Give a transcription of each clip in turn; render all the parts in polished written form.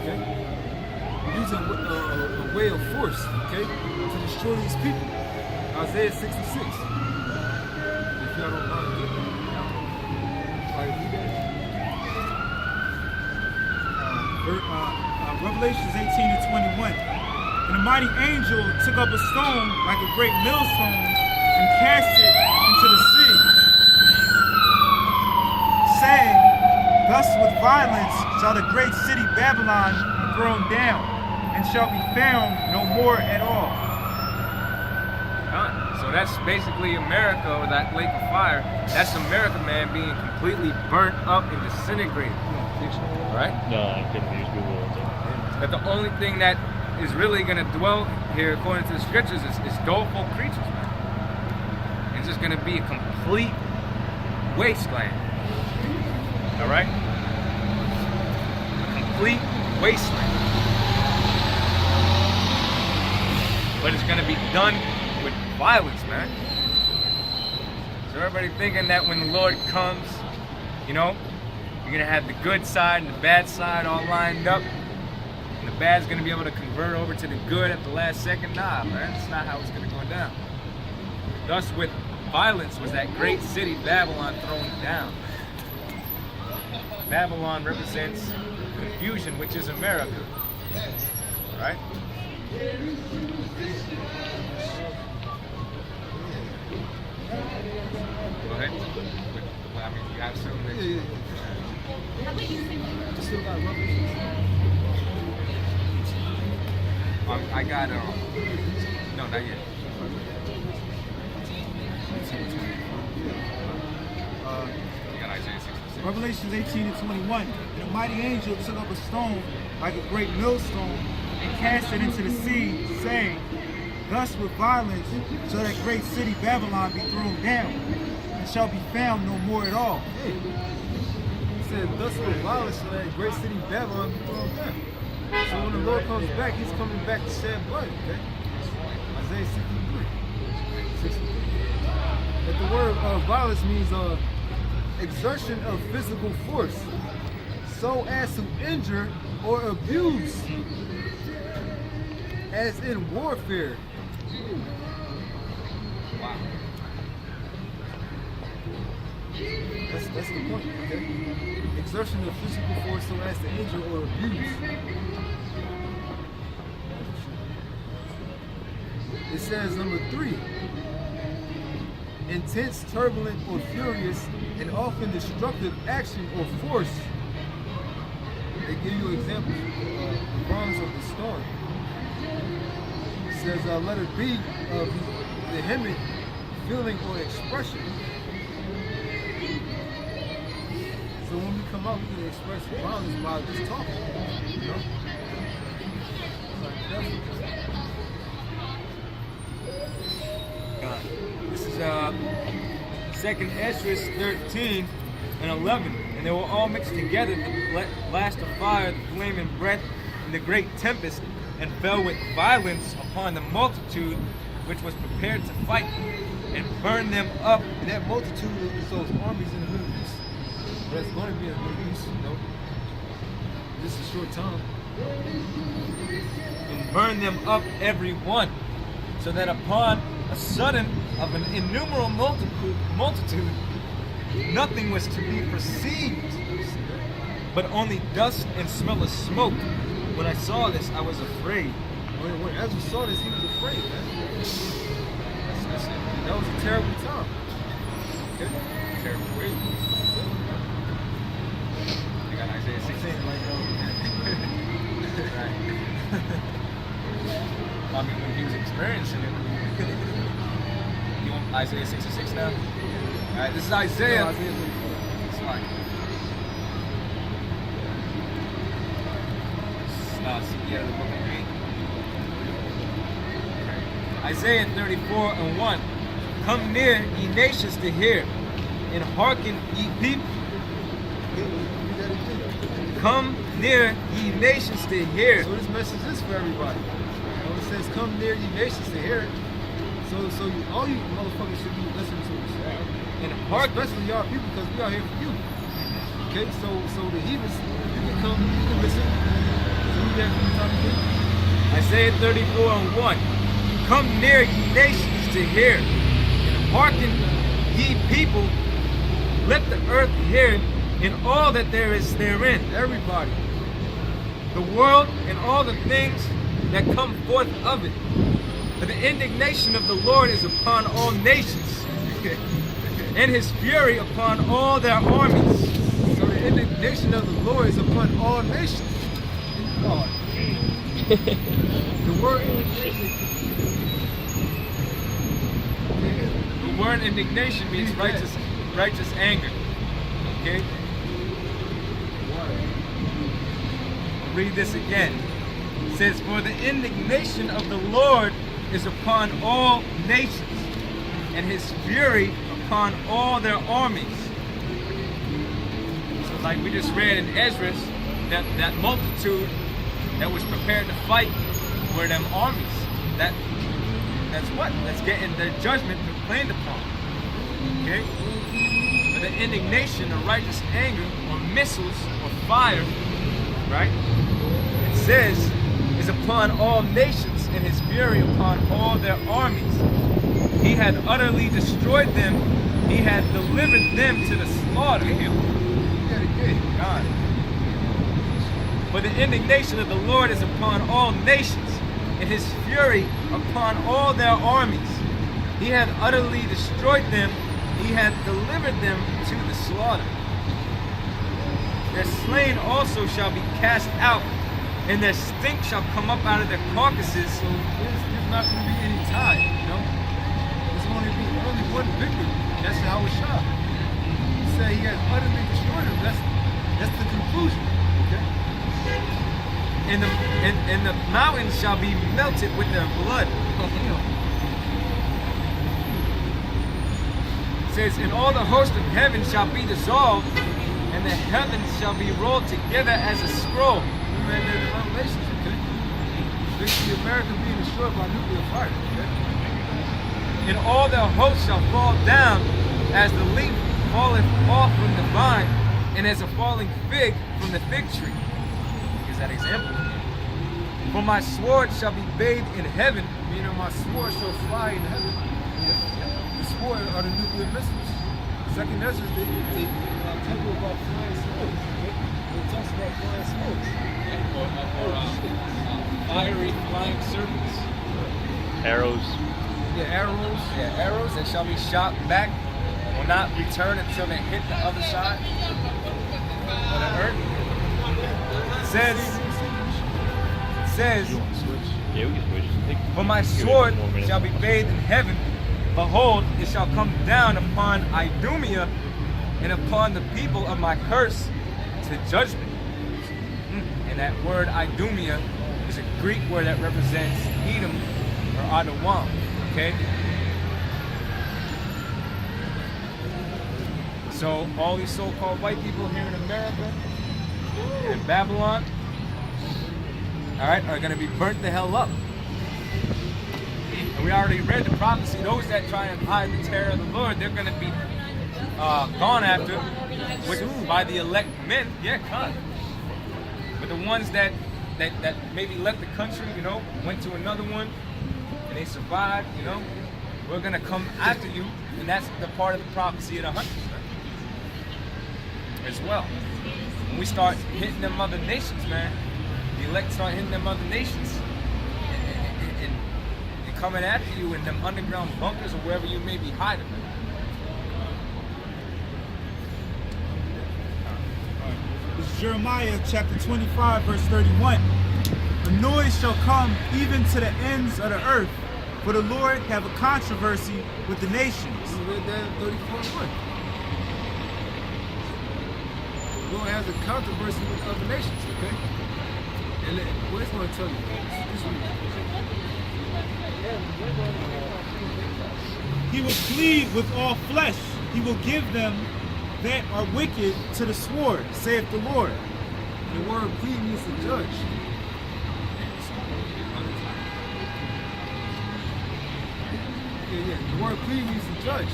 okay? Using a way of force, okay, to destroy these people. Isaiah 66. If y'all don't mind, Revelations 18:21. And the mighty angel took up a stone like a great millstone and cast it into the sea, saying, thus with violence shall the great city Babylon be thrown down, and shall be found no more at all. So that's basically America, or that lake of fire. That's America, man, being completely burnt up and disintegrated. Right? No, I couldn't use Google. But the only thing that is really going to dwell here, according to the scriptures, is doleful creatures, man. It's just going to be a complete wasteland. All right? A complete wasteland. But it's going to be done with violence, man. So everybody thinking that when the Lord comes, you know, you're going to have the good side and the bad side all lined up. And the bad's going to be able to convert over to the good at the last second. Nah, man, that's not how it's going to go down. Thus, with violence was that great city Babylon thrown down. Babylon represents confusion, which is America. All right? Go ahead. I mean, you have something. I got no, not yet. You got Isaiah 66. Revelations 18:21. And the mighty angel took up a stone like a great millstone and cast it into the sea, saying, thus with violence shall that great city Babylon be thrown down, and shall be found no more at all. He said, thus with violence shall that great city Babylon be thrown down. So when the Lord comes back, he's coming back to shed blood, okay? Isaiah 63. But the word violence means exertion of physical force, so as to injure or abuse, as in warfare. Wow. That's the point, okay? Exertion of physical force so as to injure or abuse. It says number 3, intense, turbulent, or furious, and often destructive action or force. They give you examples. The violence of the storm. It says letter B, vehement, feeling, or expression. So when we come out, we can express violence by just talking, you know? This is 2nd Ezra 13 and 11. And they were all mixed together, the blast of fire, the flaming breath, and the great tempest, and fell with violence upon the multitude which was prepared to fight, and burned them up. And that multitude is those armies in the Middle East. But it's going to be in the Middle East, you know. This is a short time. And burned them up every one, so that upon a sudden of an innumerable multitude, nothing was to be perceived, but only dust and smell of smoke. When I saw this, I was afraid. When Ezra saw this, he was afraid, man. That was a terrible time. Okay? Terrible way. You got Isaiah 16 right now. Right. I mean, when he was experiencing it. You want Isaiah 66 now? Alright, this is Isaiah. No, Isaiah 34. It's fine. Yeah, the book of Isaiah 34 and 1. Come near, ye nations, to hear, and hearken, ye people. Come near, ye nations, to hear. So this message is for everybody. You know, it says, come near, ye nations, to hear it. So all you motherfuckers should be listening to this. And hearken. Especially y'all people, because we are here for you. Okay, so the heathens, you can come, you can listen. So we it from the top again. Isaiah 34:1. Come near, ye nations, to hear, and hearken, ye people. Let the earth hear, and all that there is therein. Everybody. The world and all the things that come forth of it. For the indignation of the Lord is upon all nations, and his fury upon all their armies. So the indignation of the Lord is upon all nations. God. The word indignation means righteous anger. Okay? I'll read this again. It says, for the indignation of the Lord is upon all nations, and his fury upon all their armies. So like we just read in Ezra, that multitude that was prepared to fight were them armies. That's getting their judgment proclaimed upon. Okay? For the indignation or righteous anger or missiles or fire, right? It says, is upon all nations, and his fury upon all their armies. He had utterly destroyed them. He had delivered them to the slaughter. God. For the indignation of the Lord is upon all nations, and his fury upon all their armies. He had utterly destroyed them. He had delivered them to the slaughter. Their slain also shall be cast out, and their stink shall come up out of their carcasses. So there's not going to be any time, you know? There's only one victim. That's how it shot. He said he had utterly destroyed them. That's the conclusion. Okay? And the mountains shall be melted with their blood. It says, and all the host of heaven shall be dissolved, and the heavens shall be rolled together as a scroll. We read that in Revelations, okay? Basically, America being destroyed by nuclear fire, okay? And all their hosts shall fall down as the leaf falleth off from the vine, and as a falling fig from the fig tree. Is that example? For my sword shall be bathed in heaven. Meaning my sword shall fly in heaven. The sword are the nuclear missiles. Second Ezra, they talk about flying swords. Okay? It talks about flying swords. Fiery flying serpents. Arrows. Yeah, arrows. Yeah, arrows that shall be shot back will not return until they hit the other side of the earth. It says, Yeah, we can switch. for my sword shall be bathed in heaven. Behold, it shall come down upon Idumea and upon the people of my curse to judgment. And that word Idumea is a Greek word that represents Edom or Adawam. Okay? So all these so-called white people here in America and in Babylon, all right, are going to be burnt the hell up. And we already read the prophecy. Those that try and hide the terror of the Lord, they're going to be gone after by the elect men. Yeah, cut. But the ones that maybe left the country, you know, went to another one, and they survived, you know, we're going to come after you. And that's the part of the prophecy of the hunters, man, as well. When we start hitting them other nations, man, the elect start hitting them other nations and coming after you in them underground bunkers or wherever you may be hiding. This is Jeremiah chapter 25, verse 31. A noise shall come even to the ends of the earth, for the Lord have a controversy with the nations. We read that in 34:1. The Lord has a controversy with other nations, okay? And what it's going to tell you, this He will plead with all flesh. He will give them that are wicked to the sword, saith the Lord. the word plead means to judge. Yeah, the word plead means to judge.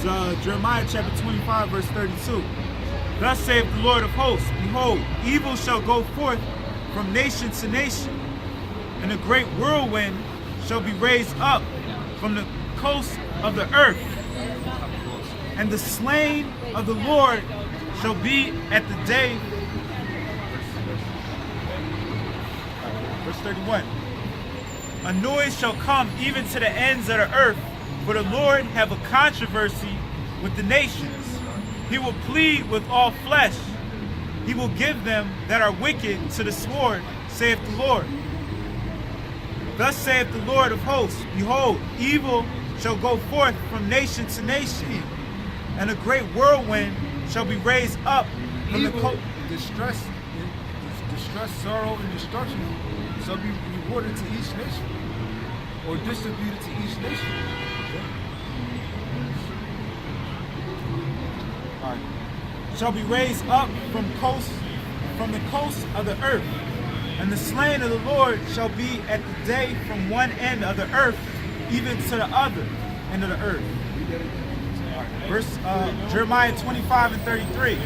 Jeremiah chapter 25, verse 32. Thus saith the Lord of hosts, behold, evil shall go forth from nation to nation, and a great whirlwind shall be raised up from the coast of the earth. And the slain of the Lord shall be at the day. Verse 31. A noise shall come even to the ends of the earth, for the Lord have a controversy with the nations. He will plead with all flesh. He will give them that are wicked to the sword, saith the Lord. Thus saith the Lord of hosts, behold, evil shall go forth from nation to nation, and a great whirlwind shall be raised up from Evil, distress, sorrow, and destruction shall be rewarded to each nation, or distributed to each nation. Shall be raised up from the coast of the earth, and the slain of the Lord shall be at the day from one end of the earth even to the other end of the earth. Verse Jeremiah 25 and 33.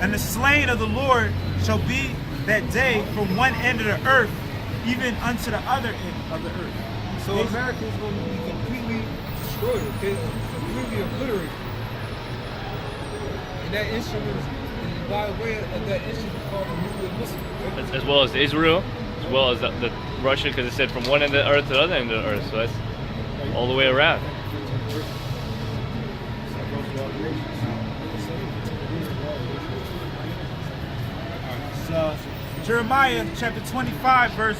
And the slain of the Lord shall be that day from one end of the earth even unto the other end of the earth. So America is going to be completely destroyed, okay? Completely obliterated. And that instrument is by way of that instrument called the nuclear missile. Okay? As well as Israel, as well as the Russia, because it said from one end of the earth to the other end of the earth, so that's all the way around. So Jeremiah chapter 25, verse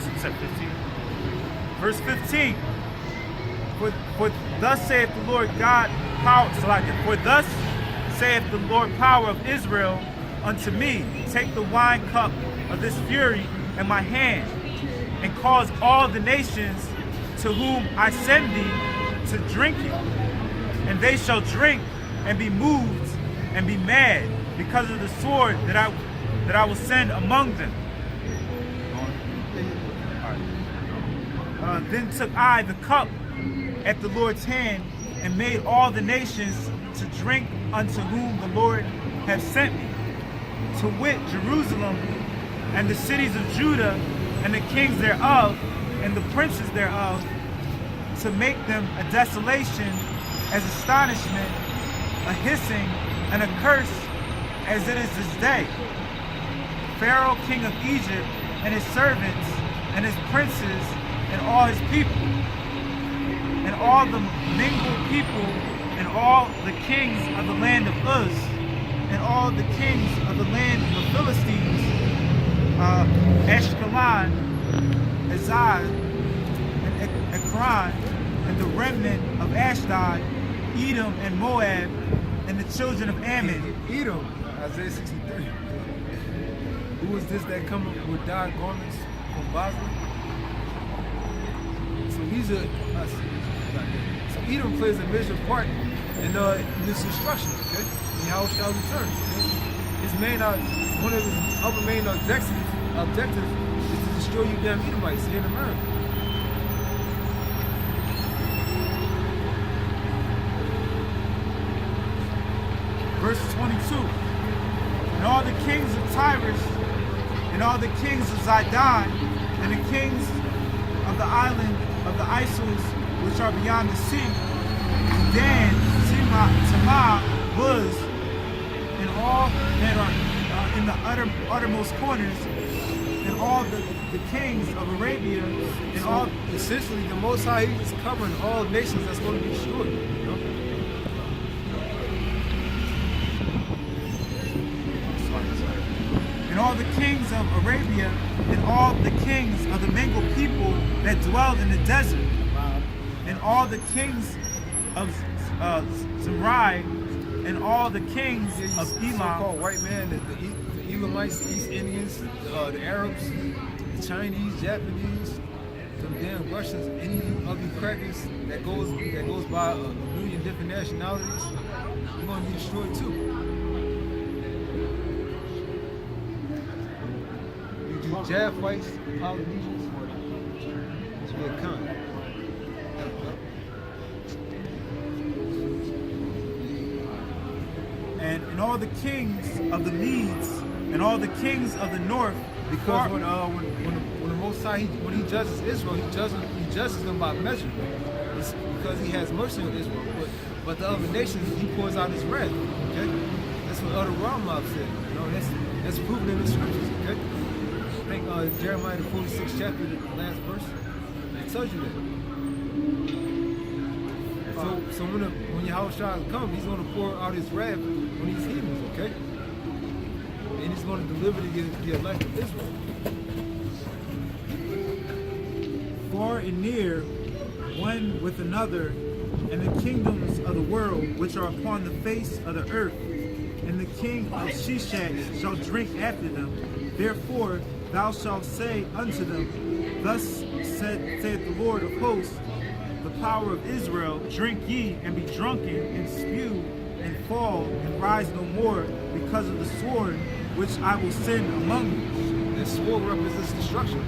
15. For thus saith the Lord God, for thus saith the Lord power of Israel unto me, take the wine cup of this fury in my hand, and cause all the nations to whom I send thee to drink it. And they shall drink and be moved and be mad because of the sword that I will send among them. Then took I the cup at the Lord's hand, and made all the nations to drink unto whom the Lord hath sent me, to wit, Jerusalem, and the cities of Judah, and the kings thereof, and the princes thereof, to make them a desolation, as astonishment, a hissing, and a curse, as it is this day. Pharaoh, king of Egypt, and his servants, and his princes, and all his people, and all the mingled people, and all the kings of the land of Uz, and all the kings of the land of the Philistines, Ashkelon, Azaz, and Ekron, and the remnant of Ashdod, Edom and Moab, and the children of Ammon. Edom, Isaiah 63. Who is this that cometh with dyed garments from Basra? So these are us. So Edom plays a major part in this destruction, okay? And how shall return. Okay? His main, one of his other main objectives is to destroy you damn Edomites here in America. Verse 22. And all the kings of Tyrus, and all the kings of Zidon, and the kings of the island of the Isles, which are beyond the sea, Dan, Tamar, Buz, and all that are in the uttermost corners, and all the kings of Arabia, and all. Essentially, the Most High is covering all nations that's going to be destroyed. You know? And all the kings of Arabia, and all the kings of the mingled people that dwell in the desert, and all the kings of Zerai, and all the kings of Elam. So-called white man, the Elamites, the East Indians, the Arabs, the Chinese, Japanese, them damn Russians, any of you crackers that goes by a million different nationalities, they're going to be destroyed too. Jab fights, Polynesians, it's be a con. all the kings of the Medes, and all the kings of the north. Because when the Most High, when he judges Israel, he judges them by measurement. It's because he has mercy on Israel. But the other nations, he pours out his wrath. Okay, that's what other Rambam said. You know, that's proven in the scriptures. Okay, I think Jeremiah the 46th chapter, the last verse, it tells you that. So when Yahushua comes, he's going to pour out his wrath on these heathens. Okay. And he's going to deliver the elect of Israel. Far and near, one with another, and the kingdoms of the world which are upon the face of the earth, and the king of Shishak shall drink after them. Therefore thou shalt say unto them, Thus saith the Lord of hosts, the power of Israel, drink ye and be drunken, and spew and fall and rise no more, because of the sword which I will send among you. This sword represents destruction.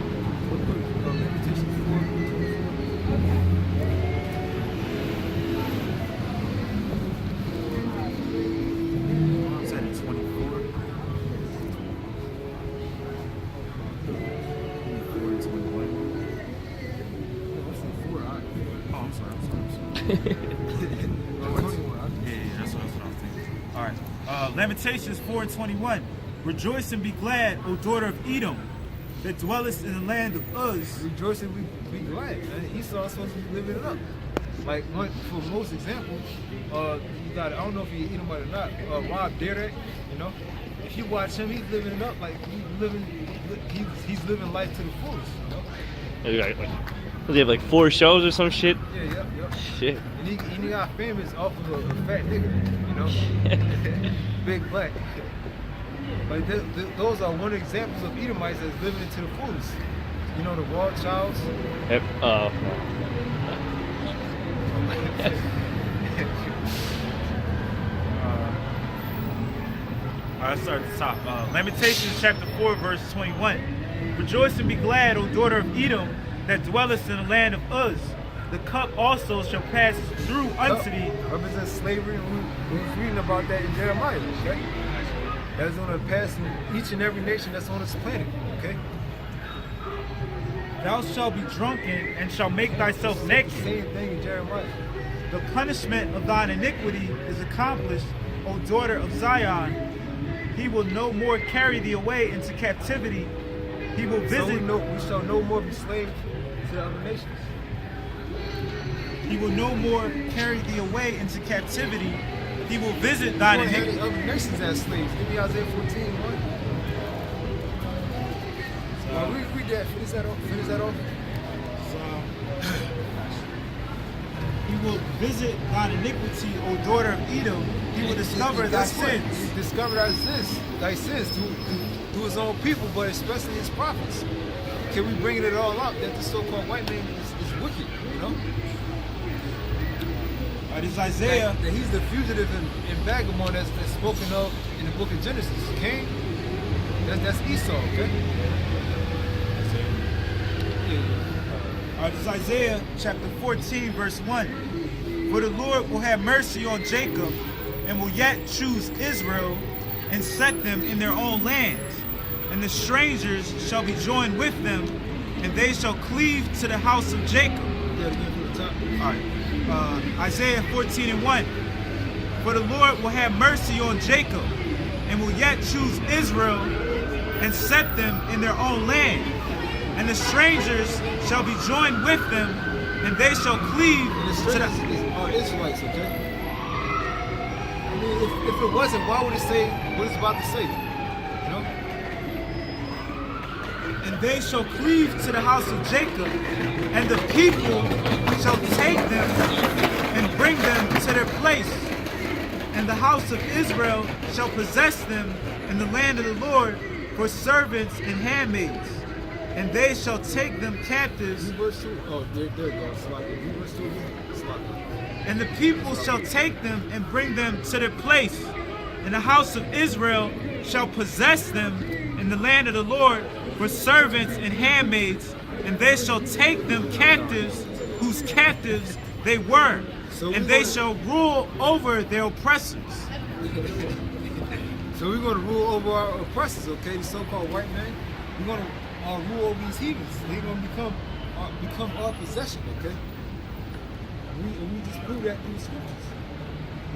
Lamentations 4. Lamentations 4:21. Rejoice and be glad, O daughter of Edom, that dwellest in the land of Uz. Rejoice and be glad. Esau's supposed to be living it up. Like for most example, you got, I don't know if you eat him or not, Rob Dyrdek, you know, if you watch him, he's living it up, like he's living life to the fullest, you know. Does he have like 4 shows or some shit? Yeah, yep. Shit. And he got famous off of a fat nigga, you know, big black. But those are one examples of Edomites that's living it to the fullest. You know, the Rothschilds. Yep. Let's start at the top. Lamentations chapter 4, verse 21. Rejoice and be glad, O daughter of Edom, that dwellest in the land of Uz. The cup also shall pass through unto thee. Represents slavery, and we was reading about that in Jeremiah, okay? That is going to pass in each and every nation that's on this planet, okay? Thou shalt be drunken and shalt make thyself naked. Same thing in Jeremiah. The punishment of thine iniquity is accomplished, O daughter of Zion. He will no more carry thee away into captivity. He will visit. So we shall no more be slaves to the other nations. He will no more carry thee away into captivity. He will visit thine iniquity. The other nations as slaves. Give me Isaiah 14:1. Read that. Finish that off. He will visit thine iniquity, O daughter of Edom. He will discover thy sins. He discovered thy sins to his own people, but especially his prophets. Can we bring it all up that the so-called white man is wicked, you know? This is Isaiah. That he's the fugitive in Babylon that's spoken of in the book of Genesis. Cain, that's Esau, okay? This is Isaiah chapter 14, verse 1. For the Lord will have mercy on Jacob, and will yet choose Israel, and set them in their own lands. And the strangers shall be joined with them, and they shall cleave to the house of Jacob. Isaiah 14:1. For the Lord will have mercy on Jacob, and will yet choose Israel, and set them in their own land. And the strangers shall be joined with them, and they shall cleave to the Israelites, okay? I mean, if it wasn't, why would it say what it's about to say? You know? And they shall cleave to the house of Jacob, and the people shall take them and bring them to their place. And the house of Israel shall possess them in the land of the Lord for servants and handmaids. And they shall take them captives. Verse 2. Oh, there it goes. Verse 2. And the people shall take them and bring them to their place. And the house of Israel shall possess them in the land of the Lord for servants and handmaids. And they shall take them captives, whose captives they were. And they shall rule over their oppressors. So we're going to rule over our oppressors, okay? The so-called white man. We're going to rule over these heathens. They're going to become our possession, okay? And we just prove that through the scriptures.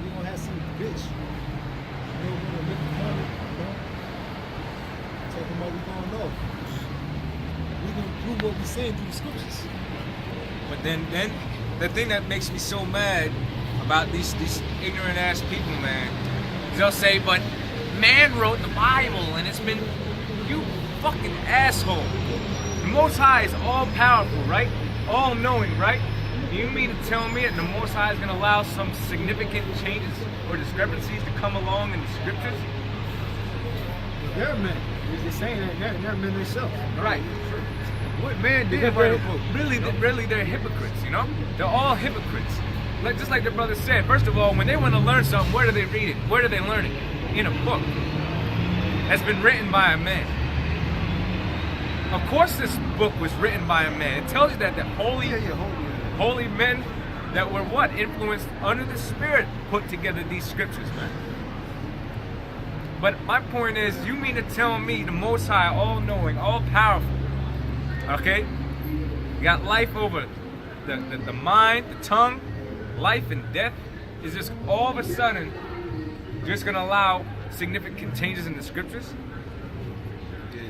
We're going to have some bitch. We're going to make a comment, talking about we're going off. We're going to prove what we're saying through the scriptures. But then the thing that makes me so mad about these ignorant ass people, man, is they'll say, but man wrote the Bible and it's been, you fucking asshole. The Most High is all powerful, right? All knowing, right? You mean to tell me that the Most High is going to allow some significant changes or discrepancies to come along in the scriptures? They're men. They're saying that they're men themselves. Right. What man did Because write a book? really, they're hypocrites, you know? They're all hypocrites. Like, just like the brother said, first of all, when they want to learn something, where do they read it? Where do they learn it? In a book that's been written by a man. Of course this book was written by a man. It tells you that the holy men that were what? Influenced under the Spirit put together these scriptures, man. But my point is, you mean to tell me the Most High, all-knowing, all-powerful, okay? You got life over the mind, the tongue, life and death, is just all of a sudden just going to allow significant changes in the scriptures?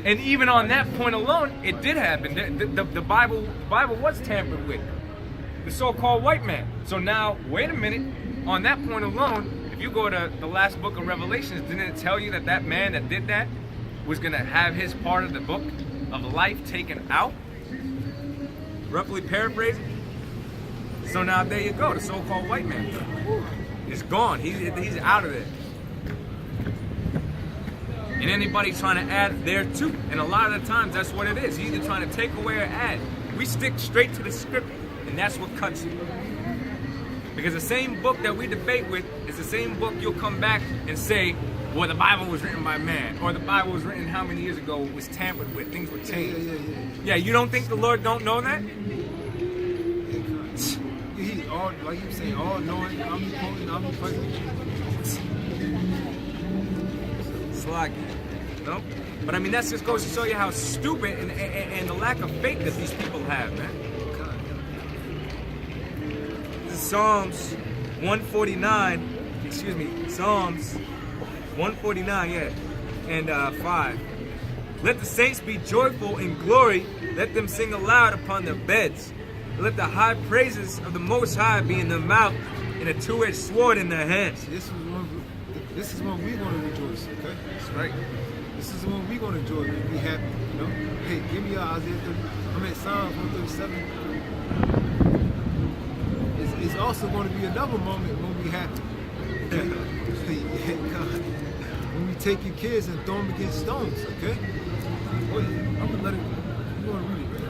And even on that point alone, it did happen. The Bible was tampered with. The so-called white man. So now, wait a minute. On that point alone, if you go to the last book of Revelations, didn't it tell you that that man that did that was going to have his part of the book of life taken out? Roughly paraphrasing. So now there you go. The so-called white man is gone. He's out of there. And anybody trying to add there too. And a lot of the times that's what it is. He's either trying to take away or add. We stick straight to the script, and that's what cuts it. Because the same book that we debate with is the same book you'll come back and say, well, the Bible was written by man, or the Bible was written how many years ago, it was tampered with, things were changed. Yeah, you don't think the Lord don't know that? He's all, like you say, all knowing, omnipotent, omnipresent. Slaggy. No? But I mean, that just goes to show you how stupid and the lack of faith that these people have, man. This is Psalms 149, Psalms 149, yeah, and 5. Let the saints be joyful in glory, let them sing aloud upon their beds. Let the high praises of the Most High be in their mouth and a two-edged sword in their hands. This is when we want to rejoice, okay? That's right. This is when we going to enjoy and be happy, you know? Hey, give me Isaiah 30, Psalms 137. It's also going to be another moment when we happy. Okay? When we take your kids and throw them against stones, okay? Wait, I'm going to let it, you're going to read it, man.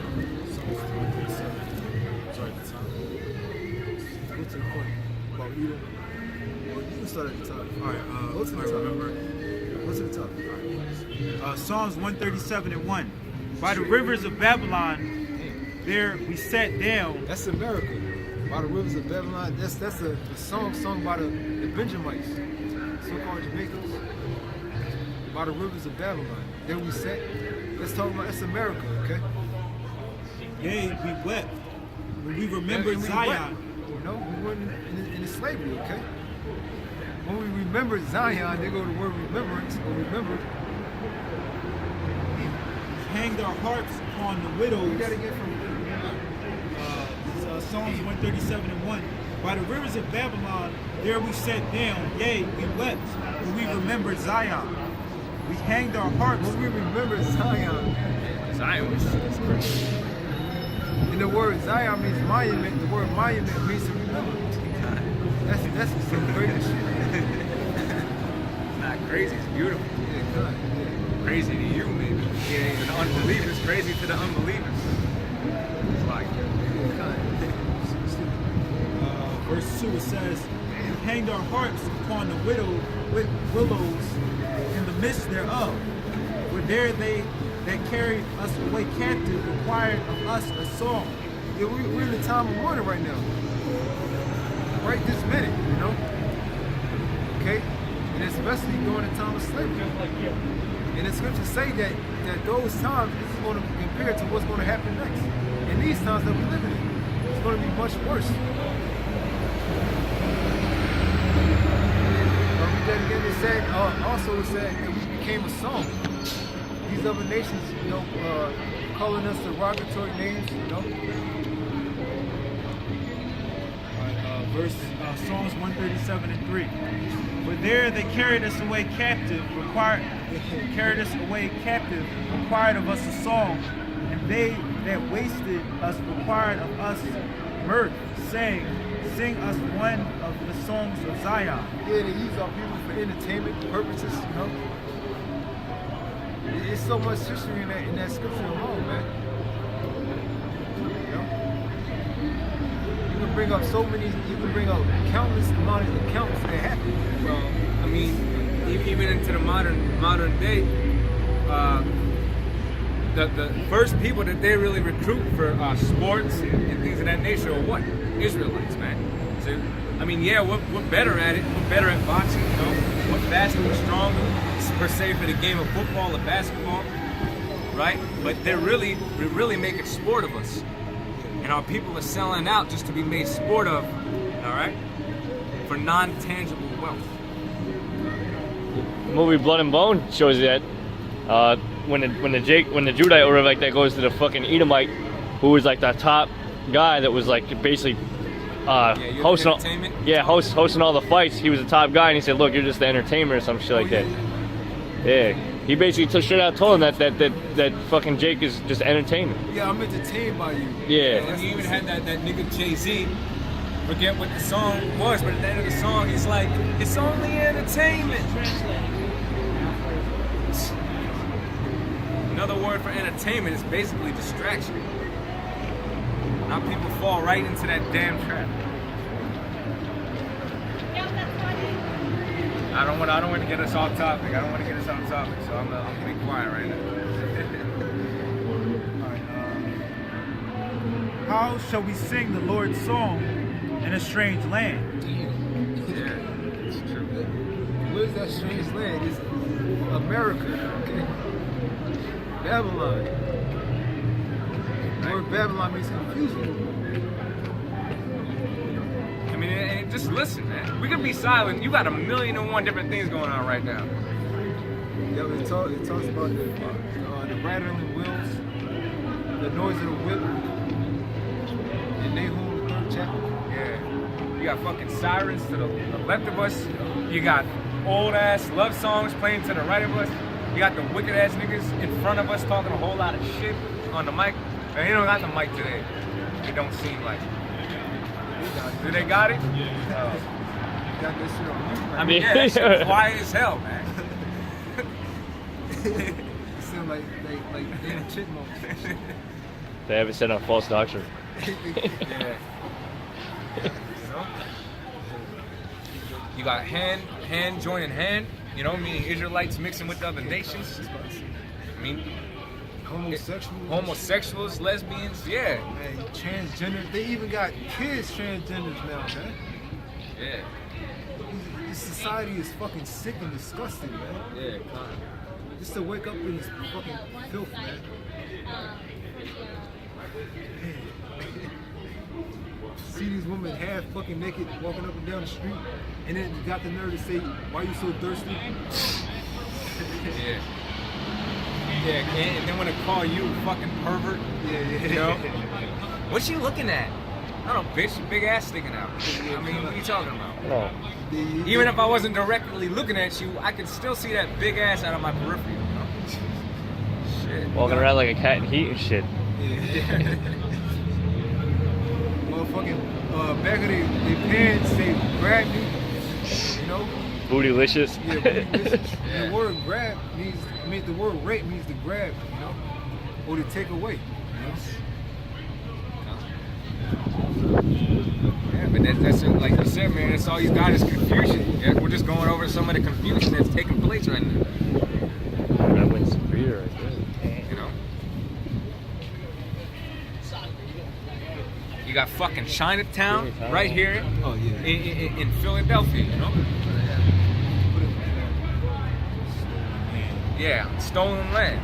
Sorry, the time. Go to the point about Edom. You can start at the top. All right, go to the top. Remember. Go to the top. All right. Psalms 137 and 1. By the rivers of Babylon, there we sat down. That's America. By the rivers of Babylon. That's a song sung by the Benjamites, so-called Jamaicans. By the rivers of Babylon. There we sat. Let's talk about that's America, okay? Yea, we wept when we remembered Zion. You know, we weren't in slavery, okay? When we remember Zion, they go to the word remembrance, or remember. Hanged our harps upon the widows. You gotta get from Psalms 137 and 1. By the rivers of Babylon, there we sat down. Yea, we wept when we remembered Zion. We hanged our harps. When we remember Zion. Zion is crazy. And the word Zion means monument. The word monument means to remember. That's some crazy shit. It's not crazy, it's beautiful. Yeah, God. Yeah. Crazy to you, maybe. Yeah, to the unbelievers, crazy to the unbelievers. It's like, Verse 2, it says, we hanged our harps upon the willows in the midst thereof. For there they that carried us away captive required of us a song. Yeah, we're in the time of mourning right now. Right this minute, you know? Okay? and especially during the time of slavery. And the scriptures say that those times this is going to compare to what's going to happen next. In these times that we're living in, it's going to be much worse. Then again, it said also that we became a song. These other nations, calling us derogatory names, Psalms 137:3. For there they carried us away captive, required of us a song, and they that wasted us required of us mirth, saying, sing us one of the songs of Zion. Yeah, they use our people for entertainment purposes, There's so much history in that scripture alone, man. You can bring up countless amount of accounts that happen. Well, I mean, even into the modern day, the first people that they really recruit for sports and things of that nature are what? Israelites, man. So, I mean, yeah, we're better at it. We're better at boxing, We're faster, we're stronger, per se, for the game of football or basketball, right? But we're really making sport of us. And our people are selling out just to be made sport of, all right? For non-tangible wealth. The movie Blood and Bone shows you that when the Judite or whatever like that goes to the fucking Edomite, who was like the top guy that was like basically hosting all the fights. He was the top guy, and he said, "Look, you're just the entertainer or some shit like that." Yeah, he basically straight out told him that fucking Jake is just entertainment. Yeah, I'm entertained by you. Yeah. And you even had that nigga Jay-Z. Forget what the song was, but at the end of the song, he's like, "It's only entertainment." Another word for entertainment is basically distraction. Now people fall right into that damn trap. I don't want to get us off topic. So I'm gonna be quiet right now. How shall we sing the Lord's song in a strange land? Yeah, it's true. Where's that strange land? It's America, okay? Babylon. The word Babylon means confusion. I mean, and just listen, man. We can be silent. You got 1,000,001 different things going on right now. Yeah, it talks about the rattling wheels, the noise of the whip, and Nahum, the 3rd chapter. Yeah. You got fucking sirens to the left of us. You got old ass love songs playing to the right of us. You got the wicked ass niggas in front of us talking a whole lot of shit on the mic. And they don't got the mic today. It don't seem like it. Do they got it? Got this shit on mute. I mean, yeah, that shit's quiet as hell, man. It sounds like damn chipmunks. They haven't said on false doctrine. Yeah. You got hand joining hand, meaning Israelites mixing with other nations. I mean, homosexuals, lesbians, yeah. Man, transgender. They even got kids transgenders now, man. Yeah. This society is fucking sick and disgusting, man. Yeah, kind of. Just to wake up in this fucking filth, man. See these women half fucking naked walking up and down the street, and then you got the nerve to say, "Why you so thirsty?" Yeah. Yeah, and then when they call you fucking pervert, What's she looking at? I don't know, bitch, your big ass sticking out. I mean, what are you talking about? No. Even if I wasn't directly looking at you, I could still see that big ass out of my periphery. Shit. Walking around like a cat in heat and shit. Yeah. Motherfucking back of their pants, they grab me, Bootylicious. Yeah, bootylicious. The word grab the word rape means to grab, or to take away. Yeah, but that's like you said, man. That's all you got is confusion. Yeah, we're just going over some of the confusion that's taking place right now. That wins some beer right there. You got fucking Chinatown right here Oh yeah. in Philadelphia, Yeah, stolen land.